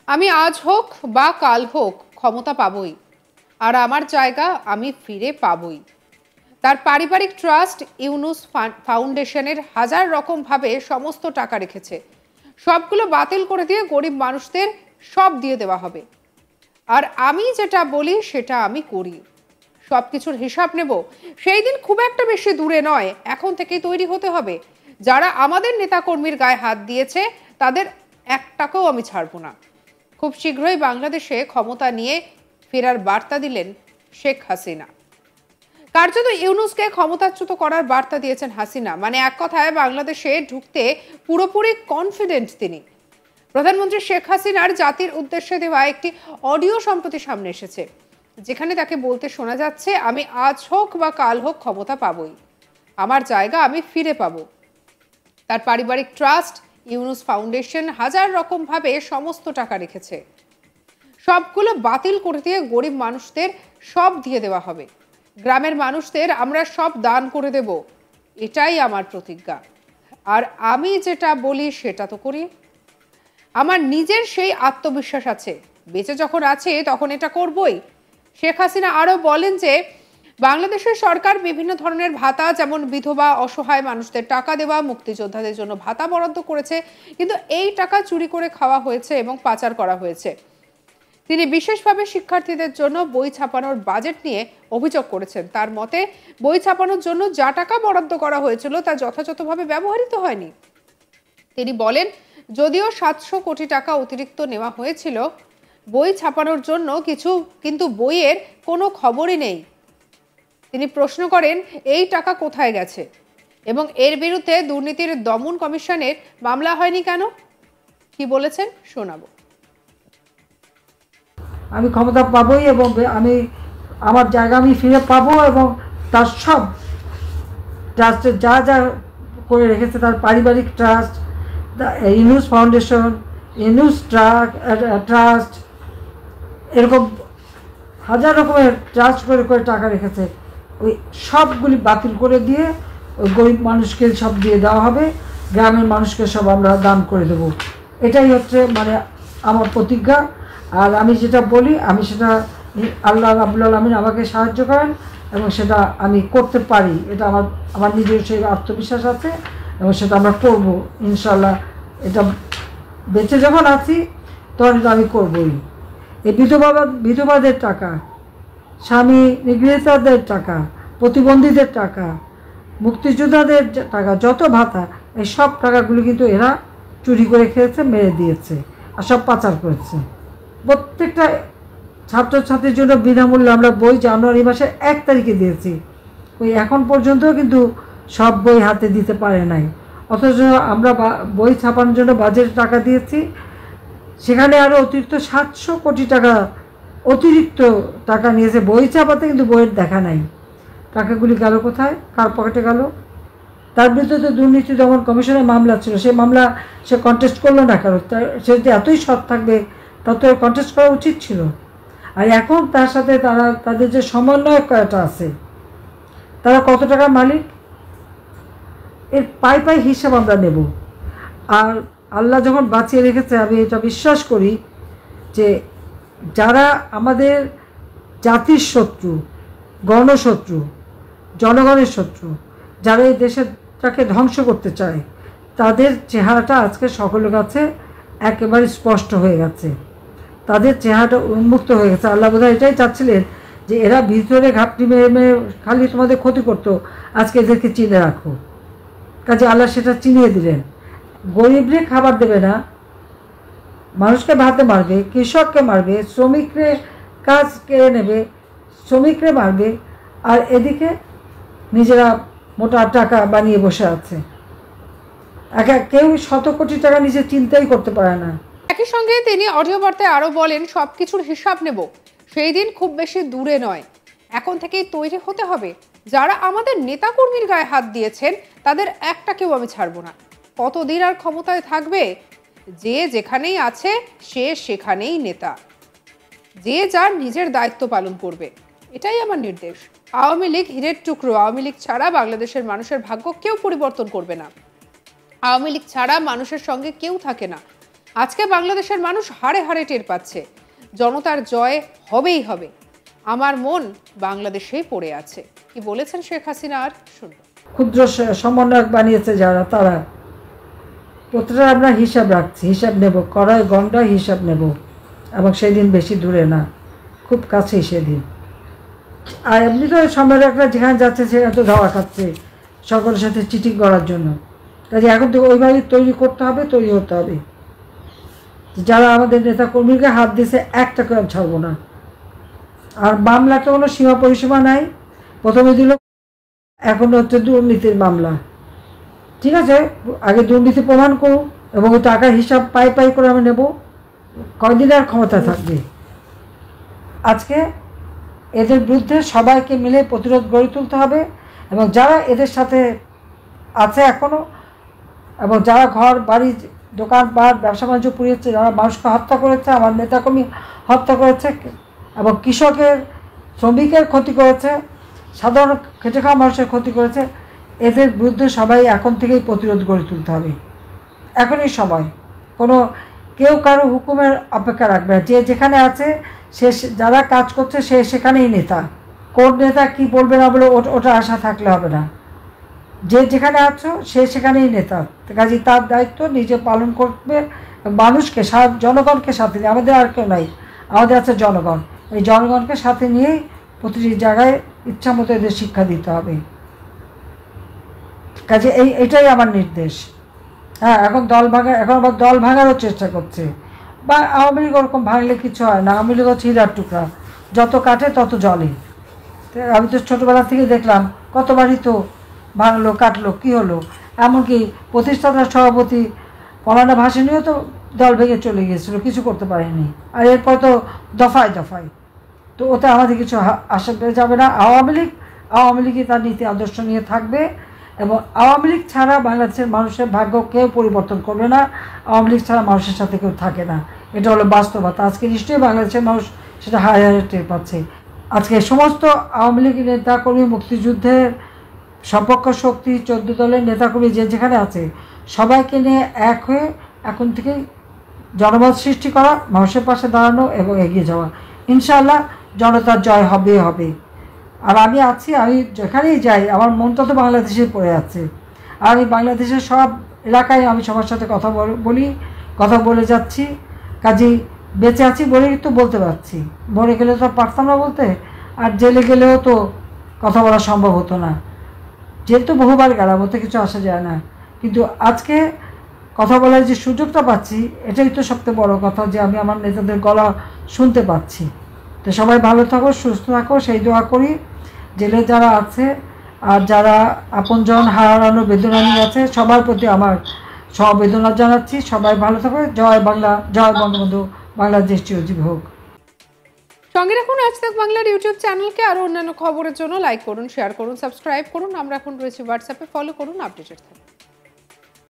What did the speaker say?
আমি আজ হোক বা কাল হোক ক্ষমতা পাবই, আর আমার জায়গা আমি ফিরে পাবই। তার পারিবারিক ট্রাস্ট ইউনুস ফাউন্ডেশনের হাজার রকম ভাবে সমস্ত টাকা রেখেছে, সবগুলো বাতিল করে দিয়ে গরিব মানুষদের সব দিয়ে দেওয়া হবে। আর আমি যেটা বলি সেটা আমি করি, সবকিছুর হিসাব নেব। সেই দিন খুব একটা বেশি দূরে নয়, এখন থেকেই তৈরি হতে হবে। যারা আমাদের নেতাকর্মীর গায়ে হাত দিয়েছে তাদের একটাকেও আমি ছাড়বো না। খুব শীঘ্রই বাংলাদেশে ক্ষমতা নিয়ে ফেরার বার্তা দিলেন শেখ হাসিনা। কার্যত ইউনুসকে ক্ষমতাচ্যুত করার বার্তা দিয়েছেন হাসিনা। মানে এক কথায় বাংলাদেশে ঢুকতে পুরোপুরি কনফিডেন্ট তিনি। প্রধানমন্ত্রী শেখ হাসিনার জাতির উদ্দেশ্যে দেওয়া একটি অডিও সম্প্রতি সামনে এসেছে, যেখানে তাকে বলতে শোনা যাচ্ছে, আমি আজ হোক বা কাল হোক ক্ষমতা পাবই, আমার জায়গা আমি ফিরে পাবো। তার পারিবারিক ট্রাস্ট ইউনুস ফাউন্ডেশন হাজার রকম ভাবে সমস্ত টাকা রেখেছে, সবগুলো বাতিল করে দিয়ে গরিব মানুষদের সব দিয়ে দেওয়া হবে। গ্রামের মানুষদের আমরা সব দান করে দেব, এটাই আমার প্রতিজ্ঞা। আর আমি যেটা বলি সেটা তো করি। আমার নিজের সেই আত্মবিশ্বাস আছে, বেঁচে যখন আছে তখন এটা করবই। শেখ হাসিনা আরও বলেন যে বাংলাদেশের সরকার বিভিন্ন ধরনের ভাতা, যেমন বিধবা, অসহায় মানুষদের টাকা দেওয়া, মুক্তিযোদ্ধাদের জন্য ভাতা বরাদ্দ করেছে, কিন্তু এই টাকা চুরি করে খাওয়া হয়েছে এবং পাচার করা হয়েছে। তিনি বিশেষভাবে শিক্ষার্থীদের জন্য বই ছাপানোর বাজেট নিয়ে অভিযোগ করেছেন। তার মতে, বই ছাপানোর জন্য যা টাকা বরাদ্দ করা হয়েছিল তা যথাযথভাবে ব্যবহৃত হয়নি। তিনি বলেন, যদিও 700 কোটি টাকা অতিরিক্ত নেওয়া হয়েছিল বই ছাপানোর জন্য কিন্তু বইয়ের কোনো খবরই নেই। তিনি প্রশ্ন করেন, এই টাকা কোথায় গেছে এবং এর বিরুদ্ধে দুর্নীতির দমন কমিশনের মামলা হয়নি কেন? কি বলেছেন শোনাবো। আমি ক্ষমতা পাবই এবং আমি আমার জায়গা আমি ফিরে পাবো, এবং তার সব ট্রাস্টের যা যা করে রেখেছে, তার পারিবারিক trust, Yunus foundation, Yunus trust, এরকম হাজার রকমের ট্রাস্ট করে করে টাকা রেখেছে, ওই সবগুলি বাতিল করে দিয়ে ওই গরিব মানুষকে সব দিয়ে দেওয়া হবে, গ্রামের মানুষকে সব আমরা দান করে দেব। এটাই হচ্ছে মানে আমার প্রতিজ্ঞা। আর আমি যেটা বলি আমি সেটা আল্লাহ রাব্বুল আলামিন আমাকে সাহায্য করেন এবং সেটা আমি করতে পারি, এটা আমার নিজের সেই আত্মবিশ্বাস আছে এবং সেটা আমরা করব ইনশাল্লাহ। এটা বেঁচে যখন আছি তখন এটা আমি করবই। এই বিধবাদের টাকা, স্বামী নিগৃহীতদের টাকা, প্রতিবন্ধীদের টাকা, মুক্তিযোদ্ধাদের টাকা, যত ভাতা, এই সব টাকাগুলো কিন্তু এরা চুরি করে খেয়েছে, মেরে দিয়েছে আর সব পাচার করেছে। প্রত্যেকটা ছাত্রছাত্রীর জন্য বিনামূল্যে আমরা বই জানুয়ারি মাসের 1 তারিখে দিয়েছি, ওই এখন পর্যন্ত কিন্তু সব বই হাতে দিতে পারে নাই। অথচ আমরা বই ছাপানোর জন্য বাজেট টাকা দিয়েছি, সেখানে আরও অতিরিক্ত 700 কোটি টাকা অতিরিক্ত টাকা নিয়েছে বই ছাপাতে, কিন্তু বইয়ের দেখা নাই। টাকাগুলি গেল কোথায়, কার পকেটে গেল? তার বিরুদ্ধে তো দুর্নীতি দমন কমিশনের মামলা ছিল, সেই মামলা সে কন্টেস্ট করলো না। কারণ সে যদি এতই সৎ থাকবে তত কন্টেস্ট করা উচিত ছিল। আর এখন তার সাথে তাদের যে সমন্বয়ক কয়টা আছে, তারা কত টাকার মালিক, এর পাই পাই হিসাব আমরা নেব। আর আল্লাহ যখন বাঁচিয়ে রেখেছে, আমি এটা বিশ্বাস করি যে যারা আমাদের জাতির শত্রু, গণশত্রু, জনগণের শত্রু, যারা এই দেশটাকে ধ্বংস করতে চায়, তাদের চেহারাটা আজকে সকলের কাছে একেবারে স্পষ্ট হয়ে গেছে, তাদের চেহারাটা উন্মুক্ত হয়ে গেছে। আল্লাহ বোধহয় এটাই চাচ্ছিলেন যে এরা ভিতরে ঘাপটি মেরে মেরে খালি তোমাদের ক্ষতি করতো, আজকে এদেরকে চিনে রাখো। কাজে আল্লাহ সেটা চিনিয়ে দিলেন। গরিবরে খাবার দেবে না, মানুষকে ভাতে মারবে, কৃষককে মারবে, শ্রমিকরে কাজ কেড়ে নেবে, শ্রমিকরে মারবে, আর এদিকে নিজেরা মোটা টাকা বানিয়ে বসে আছে। কেউ 100 কোটি টাকা নিজে চিন্তাই করতে পারে না। একই সঙ্গে তিনি অডিও বার্তায় আরো বলেন, সবকিছুর হিসাব নেব, সেই দিন খুব বেশি দূরে নয়, এখন থেকেই তৈরি হতে হবে। যারা আমাদের নেতাকর্মীর গায়ে হাত দিয়েছেন তাদের একটাকেও আমি ছাড়বো না। কতদিন আর ক্ষমতায় থাকবে? যে যেখানেই আছে সে সেখানেই নেতা, যে যার নিজের দায়িত্ব পালন করবে, এটাই আমার নির্দেশ। আওয়ামী লীগ হীরের টুকরো, আওয়ামী লীগ ছাড়া বাংলাদেশের মানুষের ভাগ্য কেউ পরিবর্তন করবে না। আওয়ামী লীগ ছাড়া মানুষের সঙ্গে কেউ থাকে না। আজকে বাংলাদেশের মানুষ হাড়ে হাড়ে টের পাচ্ছে জনতার জয় হবেই হবে। আমার মন বাংলাদেশেই পড়ে আছে, কি বলেছেন শেখ হাসিনা আর শুনবো। ক্ষুদ্র সমন্বয়ক বানিয়েছে যারা, তারা প্রতিটা আমরা হিসাব রাখছি, হিসাব নেব, কড়াই গন্ডায় হিসাব নেব, এবং সেদিন বেশি দূরে না, খুব কাছেই সেদিন। আর এমনি তো সম্মেলকরা যেখানে যাচ্ছে সেখানে তো ধাওয়া খাচ্ছে সকলের সাথে চিটিং করার জন্য। কাজে এখন তো ওইভাবে তৈরি করতে হবে, তৈরি হতে হবে। যারা আমাদের নেতা কর্মীকে হাত দিয়েছে একটাকে আমি ছাড়বো না। আর মামলাটা কোনো সীমা পরিসীমা নাই, প্রথমে দিল, এখন হচ্ছে দুর্নীতির মামলা। ঠিক আছে, আগে দুর্নীতি প্রমাণ করুন এবং ওই টাকার হিসাব পাই পাই করে আমি নেব, কয়দিন আর ক্ষমতা থাকবে। আজকে এদের বিরুদ্ধে সবাইকে মিলে প্রতিরোধ গড়ে তুলতে হবে, এবং যারা এদের সাথে আছে এখনও, এবং যারা ঘর বাড়ি দোকানপাট ব্যবসা বাণিজ্য পুড়িয়েছে, যারা মানুষকে হত্যা করেছে, আমার নেতাকর্মী হত্যা করেছে, এবং কৃষকের শ্রমিকের ক্ষতি করেছে, সাধারণ খেটে খাওয়া মানুষের ক্ষতি করেছে, এদের বিরুদ্ধে সবাই এখন থেকেই প্রতিরোধ গড়ে তুলতে হবে। এখনই সময়, কোনো কেউ কারো হুকুমের অপেক্ষা রাখবে না। যে যেখানে আছে সে, যারা কাজ করছে সে সেখানেই নেতা। কোন নেতা কি বলবে না বলে ওটা আশা থাকলে হবে না। যে যেখানে আছো সে সেখানেই নেতা, কাজে তার দায়িত্ব নিজে পালন করবে। মানুষকে, জনগণকে সাথে নিয়ে, আমাদের আর কেউ নাই, আমাদের আছে জনগণ। এই জনগণকে সাথে নিয়েই প্রতিটি জায়গায় ইচ্ছা মতো এদের শিক্ষা দিতে হবে। কাজে এটাই আমার নির্দেশ। হ্যাঁ, এখন আবার দল ভাঙারও চেষ্টা করছে, বা আওয়ামী লীগ ওরকম ভাঙলে কিছু হয় না। আওয়ামী লীগ হচ্ছে হীরার টুকরা, যত কাটে তত জলে। আমি তো ছোটোবেলা থেকে দেখলাম কতবারই তো ভাঙলো কাটলো, কী হলো। এমনকি প্রতিষ্ঠাতা সভাপতি মৌলানা ভাসানীও তো দল ভেঙে চলে গিয়েছিল, কিছু করতে পারেনি। আর এরপর তো দফায় দফায়, তো ওতে আমাদের কিছু আশা পেয়ে যাবে না। আওয়ামী লীগই তার নীতি আদর্শ নিয়ে থাকবে, এবং আওয়ামী লীগ ছাড়া বাংলাদেশের মানুষের ভাগ্য কেউ পরিবর্তন করবে না। আওয়ামী লীগ ছাড়া মানুষের সাথে কেউ থাকে না, এটা হলো বাস্তবতা। আজকে নিশ্চয়ই বাংলাদেশের মানুষ সেটা হায় হায় টের পাচ্ছে। আজকে সমস্ত আওয়ামী লীগের নেতাকর্মী, মুক্তিযুদ্ধের সপক্ষ শক্তি, 14 দলের নেতাকর্মী যে যেখানে আছে, সবাইকে নিয়ে এক হয়ে এখন থেকে জনমত সৃষ্টি করা, মানুষের পাশে দাঁড়ানো এবং এগিয়ে যাওয়া। ইনশাআল্লাহ জনতার জয় হবে হবে। আর আমি আছি, আমি যেখানেই যাই আমার মনটা তো বাংলাদেশেই পড়ে আছে। আর আমি বাংলাদেশের সব এলাকায় আমি সবার সাথে কথা বলে যাচ্ছি। কাজেই বেঁচে আছি বলেই তো বলতে পারছি, মরে গেলে তো পারতাম না বলতে, আর জেলে গেলেও তো কথা বলা সম্ভব হতো না। যেহেতু বহুবার গেলাম, ওতে কিছু আসা যায় না, কিন্তু আজকে কথা বলার যে সুযোগটা পাচ্ছি, এটাই তো সবচেয়ে বড় কথা, যে আমি আমার নেতাদের গলা শুনতে পাচ্ছি। তো সবাই ভালো থাকো, সুস্থ থাকো, সেই দোয়া করি। জেলে যারা আছে আর যারা আপনজন হারানো বেদনা নিয়ে আছে, সবার প্রতি আমার সমবেদনা জানাচ্ছি। সবাই ভালো থাকো। জয় বাংলা, জয় বঙ্গবন্ধু, বাংলাদেশ চিরজীবী হোক। সঙ্গে রাখুন আজ তাক বাংলার ইউটিউব চ্যানেলকে। আরও অন্যান্য খবরের জন্য লাইক করুন, শেয়ার করুন, সাবস্ক্রাইব করুন। আমরা এখন রয়েছি হোয়াটসঅ্যাপে, ফলো করুন, আপডেটেড থাকুন।